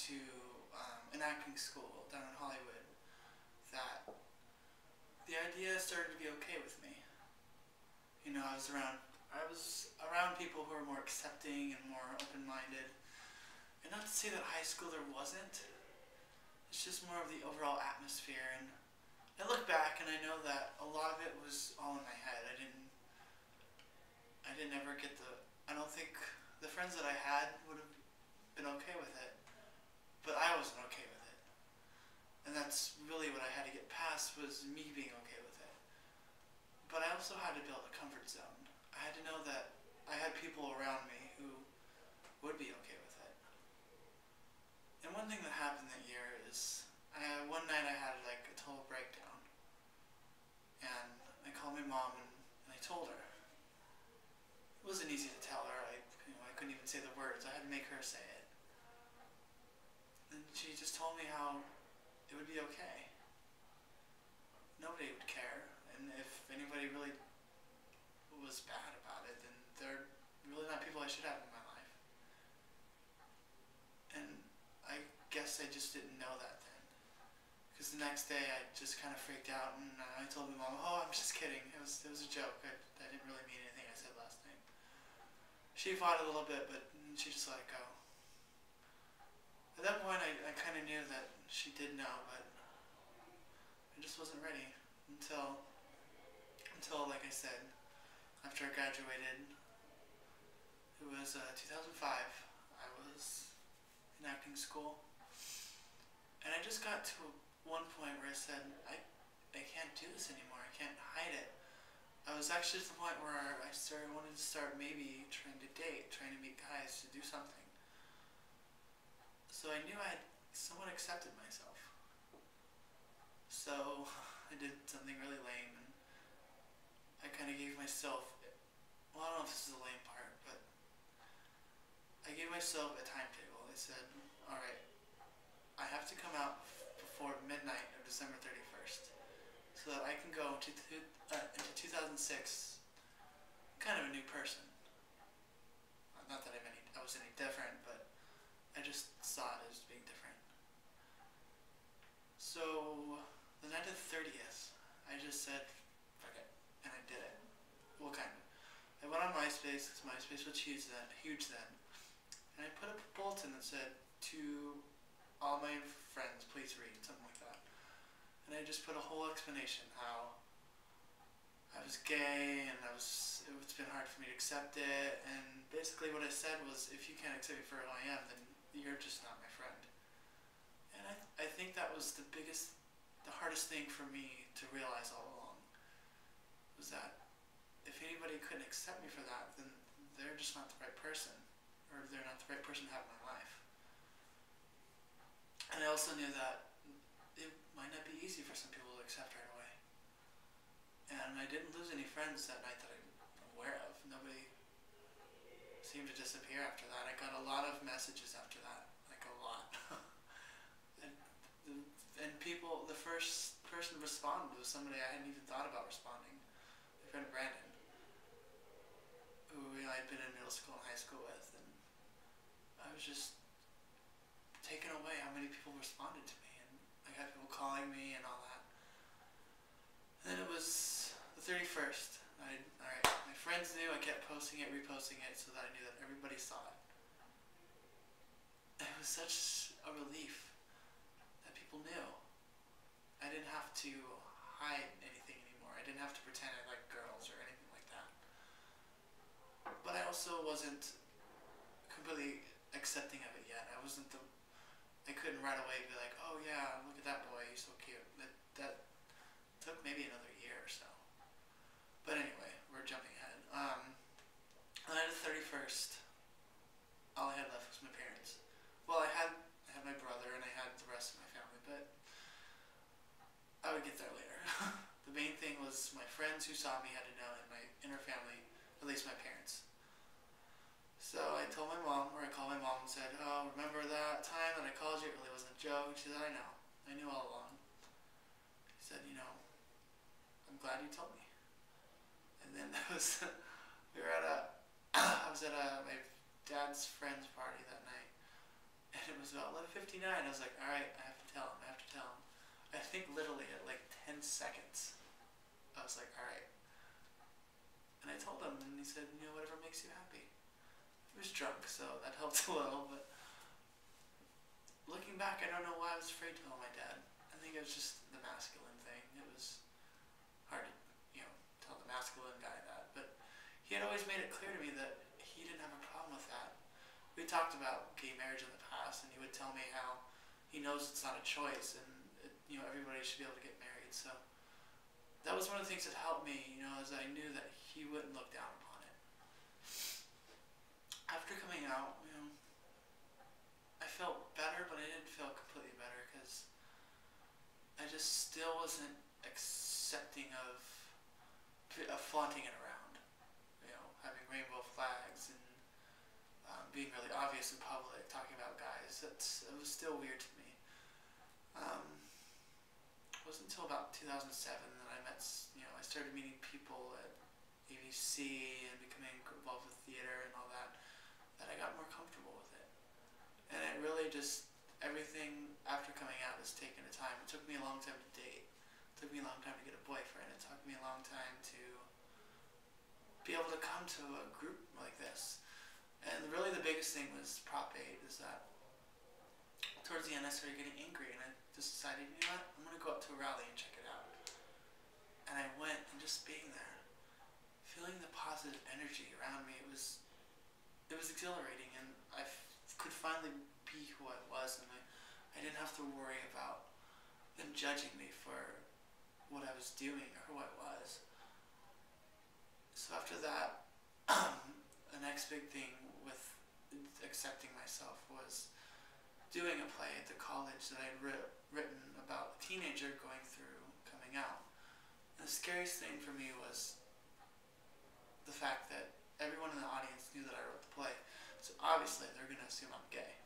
to an acting school down in Hollywood that the idea started to be okay with me. You know, I was around people who were more accepting and more open-minded. And not to say that high school there wasn't. It's just more of the overall atmosphere. And I look back and I know that a lot of it was all in my head. I didn't ever get I don't think the friends that I had would have been okay with it. But I wasn't okay with it. And that's really what I had to get past, was me being okay with it. But I also had to build a comfort zone. I had to know that I had people around me who would be okay with it. And one thing that happened that year is, one night I had like a total breakdown. And I called my mom and I told her. It wasn't easy to tell her. I couldn't even say the words. I had to make her say it. And she just told me how it would be okay. Nobody would care. And if anybody really was bad about it, then they're really not people I should have in my life. And I guess I just didn't know that then. Because the next day I just kind of freaked out and I told my mom, "Oh, I'm just kidding. It was a joke. I didn't really mean anything I said last night." She fought a little bit, but she just let it go. At that point I kind of knew that she did know, but I just wasn't ready until like I said, after I graduated. It was 2005. I was in acting school. And I just got to one point where I said, I can't do this anymore. I can't hide it. I was actually at the point where I wanted to start maybe trying to date, trying to meet guys to do something. So I knew I had somewhat accepted myself. So I did something really lame, and I kind of gave myself, well, I don't know if this is the lame part, but I gave myself a timetable. I said, alright, I have to come out before midnight of December 31st so that I can go into 2006 kind of a new person. Not that I was any different, but I just saw it as being different. So the night of the 30th, I just said, fuck it, and I did it. Well, kind of. I went on MySpace, because MySpace was huge then, and I put up a bulletin that said, "To all my friends, please read," something like that. And I just put a whole explanation how I was gay and it's been hard for me to accept it, and basically what I said was, if you can't accept me for who I am, then you're just not my friend. And I think that was the hardest thing for me to realize all along, was that if anybody couldn't accept me for that, then they're just not the right person, or they're not the right person to have in my life. And I also knew that it might not be easy for some people to accept right away. And I didn't lose any friends that night that I'm aware of. Nobody seemed to disappear after that. I got a lot of messages after that, like a lot. and people, the first person to respond was somebody I hadn't even thought about responding. My friend Brandon, who I'd been in middle school and high school with, and I was just taken away how many people responded to me, and I got people calling me and all that. And then it was the 31st. Alright, my friends knew. I kept posting it, reposting it, so that I knew that everybody saw it. It was such a relief that people knew. I didn't have to hide anything anymore. I didn't have to pretend I liked girls or anything like that. But I also wasn't completely accepting of it yet. I couldn't right away be like, "Oh yeah, look at that boy, he's so cute." That took maybe another year or so. But anyway, we're jumping ahead. On the night of the 31st, all I had left was my parents. Well, I had my brother and I had the rest of my family, but I would get there later. The main thing was my friends who saw me had to know, and my inner family, at least my parents. So I told my mom, or I called my mom and said, "Oh, remember that time that I called you? It really wasn't a joke." She said, "I know. I knew all along." She said, "I'm glad you told me." And then I was at my dad's friend's party that night. And it was about 11:59. I was like, all right, I have to tell him. I have to tell him. I think literally at like 10 seconds, I was like, all right. And I told him, and he said, whatever makes you happy. He was drunk, so that helped a little, but looking back, I don't know why I was afraid to tell my dad. I think it was just the masculine thing. It was hard to, tell the masculine guy that, but he had always made it clear to me that he didn't have a problem with that. We talked about gay marriage in the past, and he would tell me how he knows it's not a choice, and everybody should be able to get married. So that was one of the things that helped me, as I knew that he wouldn't look down upon it. After coming out, I felt better, but I didn't feel completely better because I just still wasn't accepting of flaunting it around. Having rainbow flags and being really obvious in public, talking about guys. It was still weird to me. It wasn't until about 2007 that I met, I started meeting people at ABC and becoming involved with theater and all that I got more comfortable with it. And it really just, everything after coming out has taken a time. It took me a long time to date. It took me a long time to get a boyfriend. It took me a long time to be able to come to a group like this. And really the biggest thing was Prop 8, is that towards the end I started getting angry, and I just decided, what, I'm going to go up to a rally and check it out. And I went, and just being there, feeling the positive energy around me, it was exhilarating, and I could finally be who I was, and I didn't have to worry about them judging me for what I was doing or who I was. So after that, the next big thing with accepting myself was doing a play at the college that I'd written about a teenager going through coming out. And the scariest thing for me was the fact that everyone in the audience knew that I wrote the play. So obviously they're going to assume I'm gay.